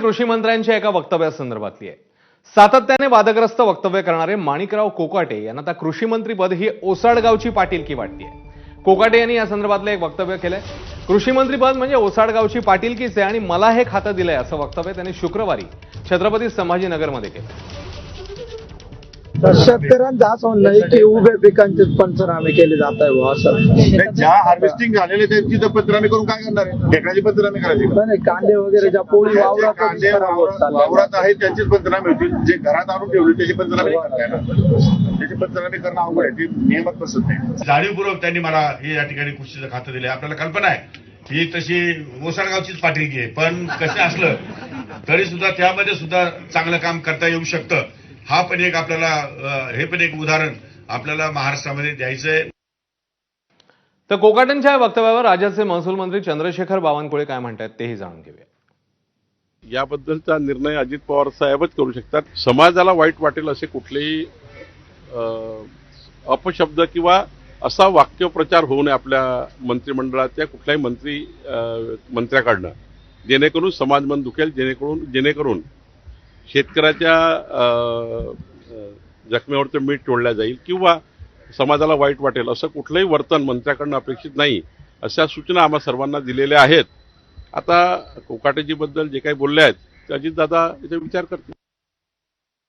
कृषी मंत्र्यांच्या एका वक्तव्यासंदर्भातली आहे। सातत्याने वादग्रस्त वक्तव्य करणारे माणिकराव कोकाटे यांना आता कृषी मंत्रीपद ही ओसाडगावची पाटीलकी वाटतेय। कोकाटे यांनी या संदर्भातलं एक वक्तव्य केलंय। कृषी मंत्रीपद म्हणजे ओसाडगावची पाटीलकीच आहे आणि मला हे खातं दिलंय असं वक्तव्य त्यांनी शुक्रवारी छत्रपती संभाजीनगरमध्ये केलं। शेतकऱ्यांचं असं म्हणणं आहे की उभ्या पिकांचे पंचनामे केले जात आहे असं। ज्या हार्वेस्टिंग झालेले त्यांची तर पंचनामे करून काय करणार आहे? ढेकळाची पंचनामे करायची का? नाही, कांदे वगैरे ज्या पोळी कांदे वावरात आहेत त्यांचीच पंचनामे होतील, जे घरात आणून ठेवले त्याची पंचनामे नाही करता येणार। त्याची पंचनामे करणं अवघड आहे, ते नियमात बसत नाही। जाणीवपूर्वक त्यांनी मला हे या ठिकाणी कृषीचं खातं दिले। आपल्याला कल्पना आहे ही तशी ओसाडगावचीच पाटीलकी आहे, पण कसं असलं तरी सुद्धा त्यामध्ये सुद्धा चांगलं काम करता येऊ शकतं। हा पण एक आपल्याला हे पण एक उदाहरण आपल्याला महाराष्ट्रामध्ये द्यायचंय। तर कोकाटेंच्या वक्तव्यावर राज्याचे महसूल मंत्री चंद्रशेखर बावनकुळे काय म्हणतात तेही जाणून घेऊया। याबद्दलचा निर्णय अजित पवार साहेबच करू शकतात। समाजाला वाईट वाटेल असे कुठलेही अपशब्द किंवा असा वाक्यप्रचार होऊ नये आपल्या मंत्रिमंडळाच्या कुठल्याही मंत्र्याकडनं, जेणेकरून समाज मन दुखेल, जेणेकरून शेतकऱ्याच्या जखमेवरचं मीठ तोडल्या जाईल किंवा समाजाला वाईट वाटेल असं कुठलंही वर्तन मंत्र्याकडनं अपेक्षित नाही, अशा सूचना आम्हा सर्वांना दिलेल्या आहेत। आता कोकाटेजीबद्दल जे काही बोलले आहेत ते अजितदादा याचा विचार करतील।